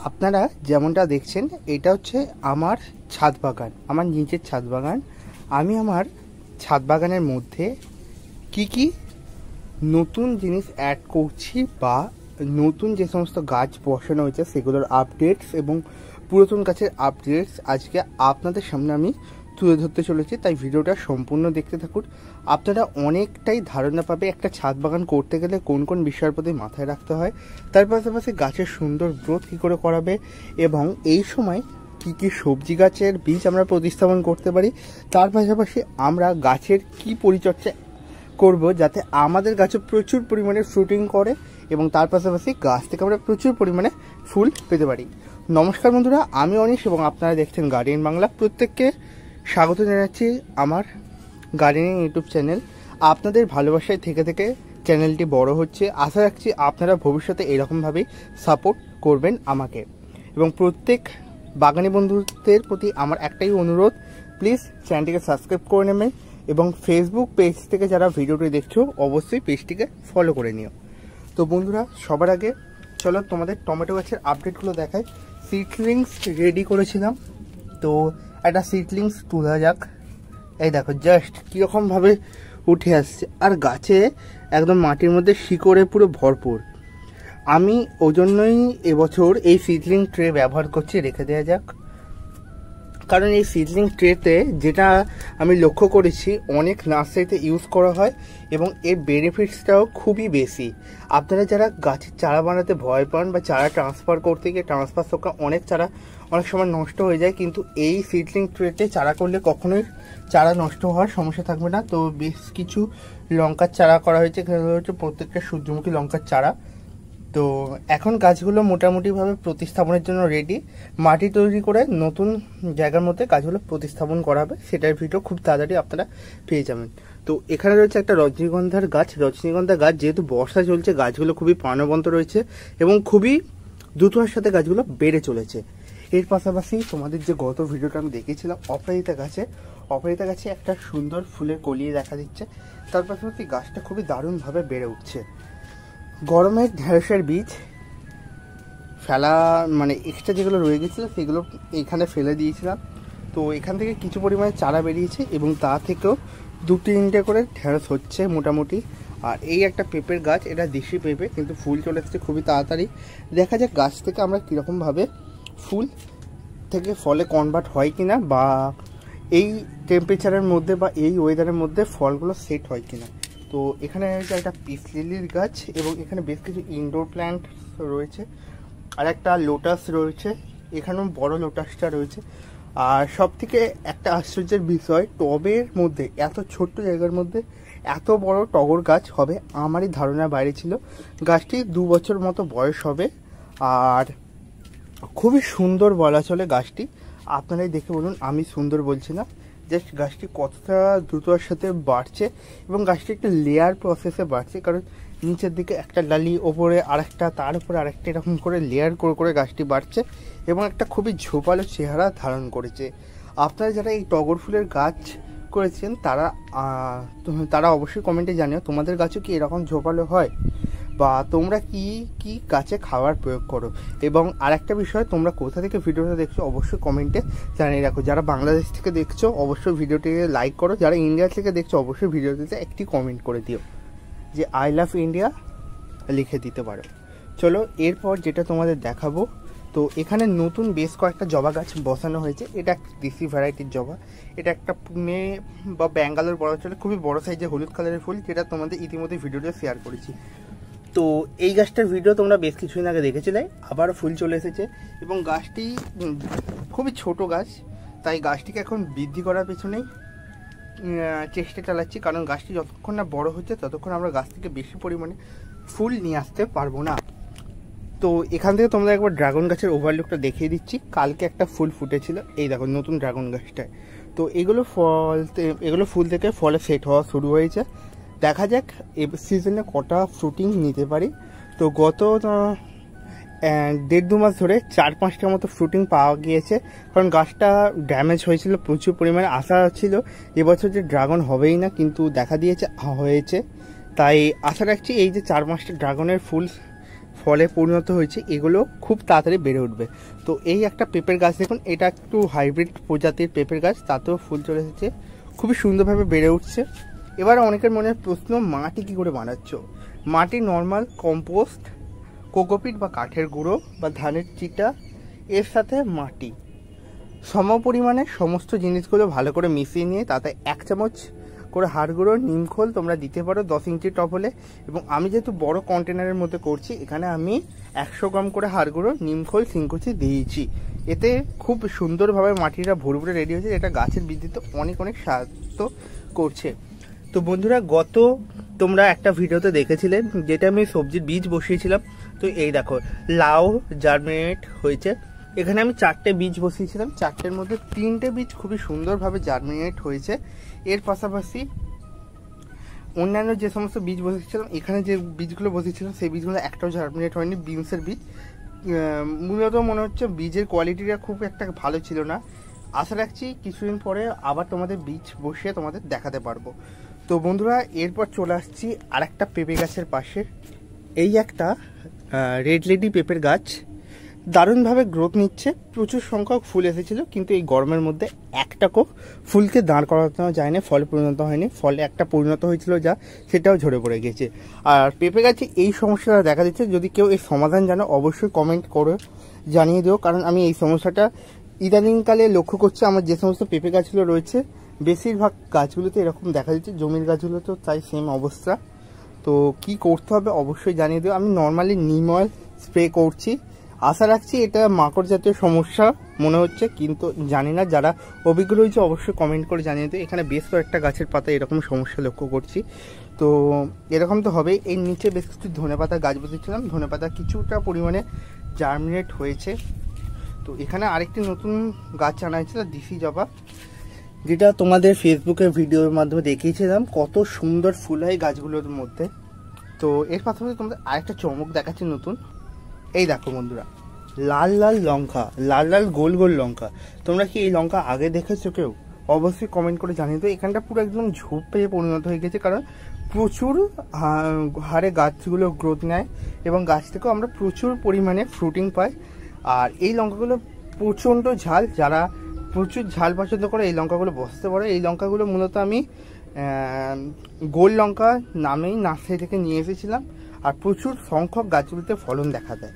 আপনারা যেমনটা দেখছেন এটা হচ্ছে আমার ছাদ বাগান, আমার নিজের ছাদ বাগান। আমি আমার ছাদ বাগানের মধ্যে কি নতুন জিনিস অ্যাড করছি বা নতুন যে সমস্ত গাছ বসানো হয়েছে সেগুলোর আপডেটস এবং পুরাতন গাছের আপডেটস আজকে আপনাদের সামনে আমি তুলে ধরতে চলেছি। তাই ভিডিওটা সম্পূর্ণ দেখতে থাকুন, আপনারা অনেকটাই ধারণা পাবে একটা ছাদ বাগান করতে গেলে কোন কোন বিষয়ের প্রতি মাথায় রাখতে হয়, তার পাশাপাশি গাছের সুন্দর গ্রোথ কী করে করাবে এবং এই সময় কি সবজি গাছের বীজ আমরা প্রতিস্থাপন করতে পারি, তার পাশাপাশি আমরা গাছের কি পরিচর্যা করব যাতে আমাদের গাছে প্রচুর পরিমাণে ফ্রুটিং করে এবং তার পাশাপাশি গাছ থেকে আমরা প্রচুর পরিমাণে ফুল পেতে পারি। নমস্কার বন্ধুরা, আমি অনিশ এবং আপনারা দেখছেন গার্ডেন বাংলা। প্রত্যেককে স্বাগত জানাচ্ছি আমার গার্ডেনিং ইউটিউব চ্যানেল। আপনাদের ভালোবাসায় থেকে থেকে চ্যানেলটি বড় হচ্ছে, আশা রাখছি আপনারা ভবিষ্যতে এরকমভাবেই সাপোর্ট করবেন আমাকে। এবং প্রত্যেক বাগানি বন্ধুদের প্রতি আমার একটাই অনুরোধ, প্লিজ চ্যানেলটিকে সাবস্ক্রাইব করে নেবেন এবং ফেসবুক পেজ থেকে যারা ভিডিওটি দেখছো অবশ্যই পেজটিকে ফলো করে নিও। তো বন্ধুরা, সবার আগে চলো তোমাদের টমেটো গাছের আপডেটগুলো দেখাই। সিডলিংস রেডি করেছিলাম, তো একটা সিডলিংস তোলা যাক। এই দেখো জাস্ট কীরকমভাবে উঠে আসছে, আর গাছে একদম মাটির মধ্যে শিকড়ে পুরো ভরপুর। আমি ওই জন্যই এবছর এই সিডলিং ট্রে ব্যবহার করছি, রেখে দেওয়া যাক। কারণ এই সিডলিং ট্রেতে যেটা আমি লক্ষ্য করেছি অনেক নার্সারিতে ইউজ করা হয় এবং এর বেনিফিটসটাও খুবই বেশি। আপনারা যারা গাছের চারা বানাতে ভয় পান বা চারা ট্রান্সফার করতে গিয়ে ট্রান্সফার সংখ্যা অনেক সময় নষ্ট হয়ে যায়, কিন্তু এই সিডলিং ট্রেতে চারা করলে কখনোই চারা নষ্ট হওয়ার সমস্যা থাকবে না। তো বেশ কিছু লঙ্কার চারা করা হয়েছে, এখানে হচ্ছে প্রত্যেকটা সূর্যমুখী লঙ্কার চারা। তো এখন গাছগুলো মোটামুটিভাবে প্রতিস্থাপনের জন্য রেডি। মাটি তৈরি করে নতুন জায়গার মধ্যে গাছগুলো প্রতিস্থাপন করা হবে, সেটার ভিডিও খুব তাড়াতাড়ি আপনারা পেয়ে যাবেন। তো এখানে রয়েছে একটা রজনীগন্ধার গাছ। রজনীগন্ধা গাছ যেহেতু বর্ষা চলছে, গাছগুলো খুবই প্রাণবন্ত রয়েছে এবং খুবই দ্রুততার সাথে গাছগুলো বেড়ে চলেছে। এর পাশাপাশি তোমাদের যে গত ভিডিওটা আমি দেখেছিলাম অপরাজিতা গাছে একটা সুন্দর ফুলের কলি দেখা দিচ্ছে, তার পাশাপাশি গাছটা খুবই দারুণভাবে বেড়ে উঠছে। গরমের ঢেঁড়সের বীজ ফেলা মানে এক্সট্রা যেগুলো রয়ে গেছিলো সেগুলো এখানে ফেলে দিয়েছিলাম, তো এখান থেকে কিছু পরিমাণে চারা বেরিয়েছে এবং তা থেকেও 2-3টে করে ঢেঁড়স হচ্ছে মোটামুটি। আর এই একটা পেঁপের গাছ, এটা দেশি পেঁপে, কিন্তু ফুল চলে এসছে খুবই তাড়াতাড়ি। দেখা যাক গাছ থেকে আমরা কীরকমভাবে ফুল থেকে ফলে কনভার্ট হয় কিনা, বা এই টেম্পারেচারের মধ্যে বা এই ওয়েদারের মধ্যে ফলগুলো সেট হয় কিনা। তো এখানে রয়েছে একটা পিস লিলির গাছ এবং এখানে বেশ কিছু ইনডোর প্ল্যান্ট রয়েছে, আর একটা লোটাস রয়েছে, এখানেও বড় লোটাসটা রয়েছে। আর সব থেকে একটা আশ্চর্যের বিষয়, টবের মধ্যে এত ছোট্ট জায়গার মধ্যে এত বড় টগর গাছ হবে আমারই ধারণার বাইরে ছিল। গাছটি 2 বছর মতো বয়স হবে আর খুবই সুন্দর বলা চলে গাছটি। আপনারাই দেখে বলুন, আমি সুন্দর বলছি না, জাস্ট গাছটি কতটা দ্রুততার সাথে বাড়ছে এবং গাছটি একটা লেয়ার প্রসেসে বাড়ছে, কারণ নিচের দিকে একটা ডালি, ওপরে আরেকটা, তার উপরে আরেকটা, এরকম করে লেয়ার করে করে গাছটি বাড়ছে এবং একটা খুবই ঝোপালো চেহারা ধারণ করেছে। আপনারা যারা এই টগর ফুলের গাছ করেছেন তারা অবশ্যই কমেন্টে জানিও তোমাদের গাছও কি এরকম ঝোপালো হয়, বা তোমরা কি গাছে খাবার প্রয়োগ করো। এবং আরেকটা বিষয়, তোমরা কোথা থেকে ভিডিওটা দেখছো অবশ্যই কমেন্টে জানিয়ে রাখো। যারা বাংলাদেশ থেকে দেখছো অবশ্যই ভিডিওটিকে লাইক করো, যারা ইন্ডিয়া থেকে দেখছো অবশ্যই ভিডিওটিতে একটি কমেন্ট করে দিও যে আই লাভ ইন্ডিয়া লিখে দিতে পারো। চলো এরপর যেটা তোমাদের দেখাবো, তো এখানে নতুন বেশ কয়েকটা জবা গাছ বসানো হয়েছে। এটা একটা দেশি ভ্যারাইটির জবা, এটা একটা পুনে বা ব্যাঙ্গালোর বলা চলে, খুবই বড় সাইজের হলুদ কালারের ফুল, যেটা তোমাদের ইতিমধ্যে ভিডিওতে শেয়ার করেছি। তো এই গাছটার ভিডিও তোমরা বেশ কিছুদিন আগে দেখেছিলে, আবারও ফুল চলে এসেছে এবং গাছটি খুবই ছোট গাছ, তাই গাছটিকে এখন বৃদ্ধি করার পেছনেই চেষ্টা চালাচ্ছি, কারণ গাছটি যতক্ষণ না বড় হচ্ছে ততক্ষণ আমরা গাছ থেকে বেশি পরিমাণে ফুল নিয়ে আসতে পারবো না। তো এখান থেকে তোমরা একবার ড্রাগন গাছের ওভারলুকটা দেখিয়ে দিচ্ছি। কালকে একটা ফুল ফুটেছিল, এই দেখো নতুন ড্রাগন গাছটায়। তো এগুলো ফুল থেকে ফলে সেট হওয়া শুরু হয়েছে। দেখা যাক এ সিজনে কটা ফ্রুটিং নিতে পারি। তো গত 1.5-2 মাস ধরে 4-5টা মতো ফ্রুটিং পাওয়া গিয়েছে, কারণ গাছটা ড্যামেজ হয়েছিল প্রচুর পরিমাণে। আশা ছিল এবছর যে ড্রাগন হবেই না, কিন্তু দেখা দিয়েছে হয়েছে। তাই আশা রাখছি এই যে 4-5টা ড্রাগনের ফুল ফলে পরিণত হয়েছে, এগুলো খুব তাড়াতাড়ি বেড়ে উঠবে। তো এই একটা পেঁপের গাছ দেখুন, এটা একটু হাইব্রিড প্রজাতির পেঁপের গাছ, তাতেও ফুল চলে এসেছে, খুবই সুন্দরভাবে বেড়ে উঠছে। এবার অনেকের মনে প্রশ্ন, মাটি কী করে বানাচ্ছ? মাটি নর্মাল কম্পোস্ট, কোকোপিট বা কাঠের গুঁড়ো বা ধানের চিটা, এর সাথে মাটি সম পরিমাণে সমস্ত জিনিসগুলো ভালো করে মিশিয়ে নিয়ে তাতে 1 চামচ করে হাড় গুঁড়ো, নিমখোল তোমরা দিতে পারো 10 ইঞ্চি টপ হলে। এবং আমি যেহেতু বড় কন্টেনারের মধ্যে করছি, এখানে আমি 100 গ্রাম করে হাড় গুঁড়ো, নিমখোল, শিংকুচি দিয়েছি। এতে খুব সুন্দরভাবে মাটিটা ভুরভুরে রেডি হয়েছে, এটা গাছের বৃদ্ধিতে অনেক অনেক সাহায্য করছে। তো বন্ধুরা, তোমরা একটা ভিডিওতে দেখেছিলে যেটা আমি সবজির বীজ বসিয়েছিলাম। তো এই দেখো, লাউ জার্মিনেট হয়েছে। এখানে আমি 4টে বীজ বসিয়েছিলাম, 4টের মধ্যে 3টে বীজ খুবই সুন্দরভাবে জার্মিনেট হয়েছে। এর পাশাপাশি অন্যান্য যে সমস্ত বীজ বসিয়েছিলাম, এখানে যে বীজগুলো বসিয়েছিলাম সেই বীজগুলো একটাও জার্মিনেট হয়নি। বিনসের বীজ মূলত মনে হচ্ছে বীজের কোয়ালিটিটা খুব একটা ভালো ছিল না। আশা রাখছি কিছুদিন পরে আবার তোমাদের বীজ বসিয়ে তোমাদের দেখাতে পারবো। তো বন্ধুরা, এরপর চলে আসছি আরেকটা পেঁপে গাছের পাশে। এই একটা রেড লেডি পেঁপের গাছ দারুণভাবে গ্রোথ নিচ্ছে, প্রচুর সংখ্যক ফুল এসেছিল, কিন্তু এই গরমের মধ্যে একটাকেও ফুলকে দাঁড় করানো যায় না, ফলে পরিণত হয়নি। ফলে একটা পরিণত হয়েছিল যা, সেটাও ঝরে পড়ে গেছে। আর পেঁপে গাছে এই সমস্যাটা দেখা দিচ্ছে, যদি কেউ এর সমাধান জানো অবশ্যই কমেন্ট করে জানিয়ে দিও, কারণ আমি এই সমস্যাটা ইদানিংকালে লক্ষ্য করছি। আমার যে সমস্ত পেঁপে গাছগুলো রয়েছে বেশিরভাগ গাছগুলোতে এরকম দেখা দিচ্ছে, জমির গাছগুলোতেও তাই সেম অবস্থা। তো কি করতে হবে অবশ্যই জানিয়ে দিও। আমি নর্মালি নিম অয়েল স্প্রে করছি, আশা রাখছি এটা মাকড় জাতীয় সমস্যা মনে হচ্ছে, কিন্তু জানি না। যারা অভিজ্ঞ রয়েছে অবশ্যই কমেন্ট করে জানিয়ে দিও। এখানে বেশ কয়েকটা গাছের পাতা এরকম সমস্যা লক্ষ্য করছি, তো এরকম তো হবেই। এর নিচে বেশ কিছু ধনেপাতা গাছ বসেছিলাম, ধনেপাতা কিছুটা পরিমাণে জার্মিনেট হয়েছে। তো এখানে আরেকটি নতুন গাছ আনা হয়েছিল, দিশি জবা, যেটা তোমাদের ফেসবুকের ভিডিওর মাধ্যমে দেখিয়েছিলাম কত সুন্দর ফুল হয় গাছগুলোর মধ্যে। তো এর পাশাপাশি তোমাদের আরেকটা চমক দেখাচ্ছি নতুন। এই দেখো বন্ধুরা, লাল লাল লঙ্কা, লাল লাল গোল গোল লঙ্কা। তোমরা কি এই লঙ্কা আগে দেখেছো কেউ? অবশ্যই কমেন্ট করে জানিয়ে দাও। এখানটা পুরো একদম ঝোপে পরিণত হয়ে গেছে, কারণ প্রচুর হারে গাছগুলো গ্রোথ নেয় এবং গাছ থেকেও আমরা প্রচুর পরিমাণে ফ্রুটিং পাই। আর এই লঙ্কাগুলো প্রচণ্ড ঝাল, যারা প্রচুর ঝাল পছন্দ করে এই লঙ্কাগুলো বসতে পারে। এই লঙ্কাগুলো মূলত আমি গোল লঙ্কা নামেই নার্সারি থেকে নিয়ে এসেছিলাম, আর প্রচুর সংখ্যক গাছগুলোতে ফলন দেখা দেয়।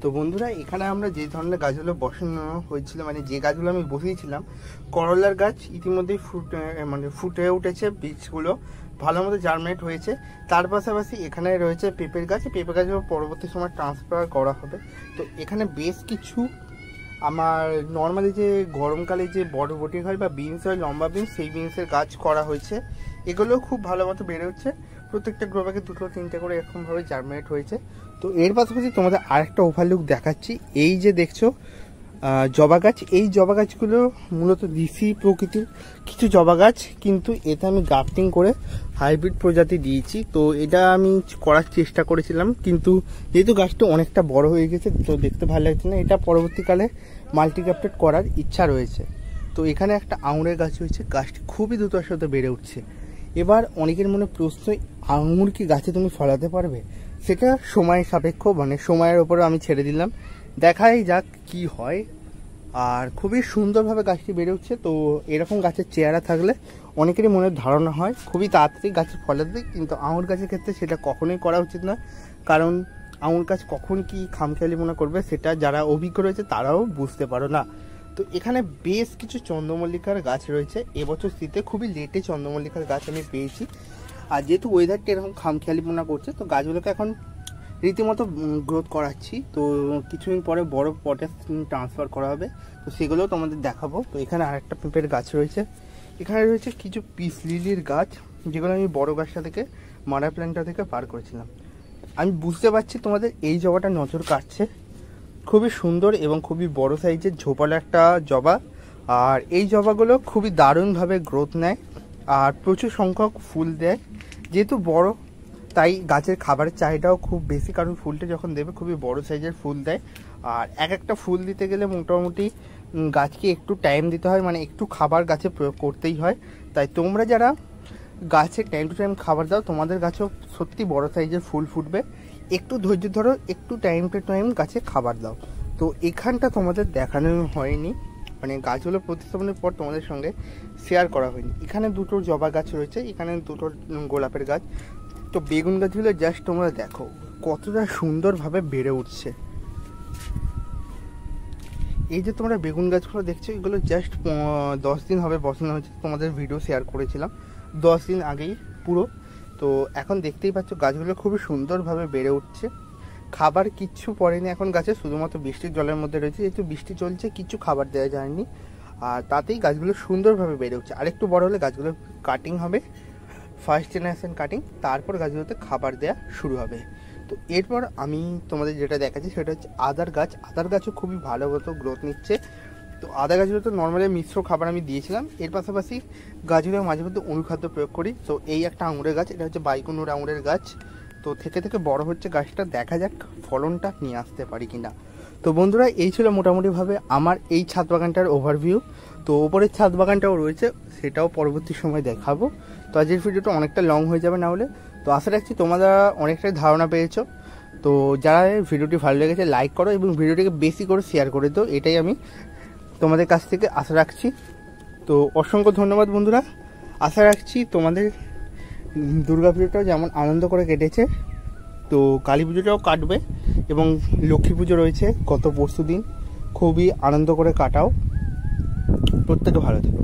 তো বন্ধুরা, এখানে আমরা যে ধরনের গাছগুলো বসানো হয়েছিল, মানে যে গাছগুলো আমি বসিয়েছিলাম, করলার গাছ ইতিমধ্যেই ফুটে উঠেছে, বীজগুলো ভালো মতো জার্মিনেট হয়েছে। তার পাশাপাশি এখানে রয়েছে পেঁপের গাছ, পেঁপে গাছগুলো পরবর্তী সময় ট্রান্সফার করা হবে। তো এখানে বেশ কিছু আমার নর্মালি যে গরমকালে যে বরবটি হয় বা বিনস হয়, লম্বা বিনস, সেই বিনসের গাছ করা হয়েছে। এগুলো খুব ভালো মতো বেড়ে উঠছে, প্রত্যেকটা গ্রো ব্যাগে 2-3টে করে এরকমভাবে জার্মিনেট হয়েছে। তো এর পাশাপাশি তোমাদের আরেকটা ওভারলুক দেখাচ্ছি। এই যে দেখছো জবা গাছ, এই জবা গাছগুলো মূলত দেশি প্রকৃতির কিছু জবা গাছ, কিন্তু এটা আমি গ্রাফটিং করে হাইব্রিড প্রজাতি দিয়েছি। তো এটা আমি করার চেষ্টা করেছিলাম, কিন্তু যেহেতু গাছটা অনেকটা বড় হয়ে গেছে তো দেখতে ভালো লাগছে না। এটা পরবর্তীকালে মাল্টিগ্রাফটেড করার ইচ্ছা রয়েছে। তো এখানে একটা আঙুরের গাছ হয়েছে, গাছটি খুবই দ্রুততার সাথে বেড়ে উঠছে। এবার অনেকের মনে প্রশ্ন, আঙুর কি গাছে তুমি ফলাতে পারবে? সেটা সময় সাপেক্ষ, মানে সময়ের ওপরে আমি ছেড়ে দিলাম, দেখাই যাক কি হয়। আর খুবই সুন্দরভাবে গাছটি বেড়ে উঠছে। তো এরকম গাছের চেহারা থাকলে অনেকেরই মনের ধারণা হয় খুবই তাড়াতাড়ি গাছে ফলাতে, কিন্তু আঙুর গাছের ক্ষেত্রে সেটা কখনোই করা উচিত না, কারণ আঙুর গাছ কখন কি খামখেয়ালি মনে করবে সেটা যারা অভিজ্ঞ রয়েছে তারাও বুঝতে পারো না। তো এখানে বেশ কিছু চন্দ্রমল্লিকার গাছ রয়েছে। এবছর শীতে খুবই লেটে চন্দ্রমল্লিকার গাছ আমি পেয়েছি, আর যেহেতু ওয়েদারটা এরকম খামখেয়ালি মনে করছে, তো গাছগুলোকে এখন রীতিমতো গ্রোথ করাচ্ছি। তো কিছুদিন পরে বড় পটে ট্রান্সফার করা হবে, তো সেগুলোও তোমাদের দেখাবো। তো এখানে আরেকটা পেঁপের গাছ রয়েছে, এখানে রয়েছে কিছু পিস লিলির গাছ, যেগুলো আমি বড় গাছটা থেকে মাদার প্ল্যান্টটা থেকে পার করেছিলাম। আমি বুঝতে পারছি তোমাদের এই জবাটা নজর কাটছে, খুবই সুন্দর এবং খুবই বড় সাইজের ঝোপালো একটা জবা। আর এই জবাগুলো খুবই দারুণভাবে গ্রোথ নেয় আর প্রচুর সংখ্যক ফুল দেয়। যেহেতু বড় তাই গাছের খাবারের চাহিদাও খুব বেশি, কারণ ফুলটা যখন দেবে খুবই বড় সাইজের ফুল দেয়। আর এক একটা ফুল দিতে গেলে মোটামুটি গাছকে একটু টাইম দিতে হয়, মানে একটু খাবার গাছে প্রয়োগ করতেই হয়। তাই তোমরা যারা গাছে টাইম টু টাইম খাবার দাও, তোমাদের গাছেও সত্যি বড় সাইজের ফুল ফুটবে। একটু ধৈর্য ধরো, একটু টাইম টু টাইম গাছে খাবার দাও। তো এখানটা তোমাদের দেখানো হয়নি, মানে গাছগুলো প্রতিস্থাপনের পর তোমাদের সঙ্গে শেয়ার করা হয়নি। এখানে দুটো জবা গাছ রয়েছে, এখানে দুটো গোলাপের গাছ। তো বেগুন গাছগুলো জাস্ট তোমরা দেখো কতটা সুন্দরভাবে বেড়ে উঠছে। এই যে তোমরা বেগুন গাছগুলো দেখছো, এগুলো জাস্ট 10 দিন হবে বসানো হয়েছে, তোমাদের ভিডিও শেয়ার করেছিলাম 10 দিন আগেই পুরো। তো এখন দেখতেই পাচ্ছ গাছগুলো খুবই সুন্দরভাবে বেড়ে উঠছে। খাবার কিচ্ছু পড়েনি এখন গাছে, শুধুমাত্র বৃষ্টির জলের মধ্যে রয়েছে, যেহেতু বৃষ্টি চলছে কিছু খাবার দেওয়া যায়নি, আর তাতেই গাছগুলো সুন্দরভাবে বেড়ে উঠছে। আরেকটু বড় হলে গাছগুলো কাটিং হবে, ফার্স্ট জেনারেশন কাটিং, তারপর গাছগুলোতে খাবার দেওয়া শুরু হবে। তো এরপর আমি তোমাদের যেটা দেখাচ্ছি সেটা হচ্ছে আদার গাছ। আদার গাছও খুবই ভালো মতো গ্রোথ নিচ্ছে। তো আদা গাছগুলো তো নর্মালি মিশ্র খাবার আমি দিয়েছিলাম, এর পাশাপাশি গাছগুলো মাঝে মধ্যে অনুখাদ্য প্রয়োগ করি। তো এই একটা আঙুরের গাছ, এটা হচ্ছে বাইকুনুর আঙুরের গাছ। তো থেকে থেকে বড় হচ্ছে গাছটা, দেখা যাক ফলনটা নিয়ে আসতে পারি কিনা। তো বন্ধুরা, এই ছিল মোটামুটিভাবে আমার এই ছাদ বাগানটার ওভারভিউ। তো ওপরের ছাদ বাগানটাও রয়েছে, সেটাও পরবর্তী সময় দেখাবো। তো আজকের ভিডিওটা অনেকটা লং হয়ে যাবে না হলে। তো আশা রাখছি তোমরা অনেকটাই ধারণা পেয়েছো। তো যারা ভিডিওটি ভালো লেগেছে লাইক করো এবং ভিডিওটিকে বেশি করে শেয়ার করে দাও, এটাই আমি তোমাদের কাছ থেকে আশা রাখছি। তো অসংখ্য ধন্যবাদ বন্ধুরা। আশা রাখছি তোমাদের দুর্গা পুজোটাও যেমন আনন্দ করে কেটেছে, তো কালী পুজোটাও কাটবে, এবং লক্ষ্মী পুজো রয়েছে গত পরশু দিন, খুবই আনন্দ করে কাটাও। প্রত্যেকে ভালো থেকো।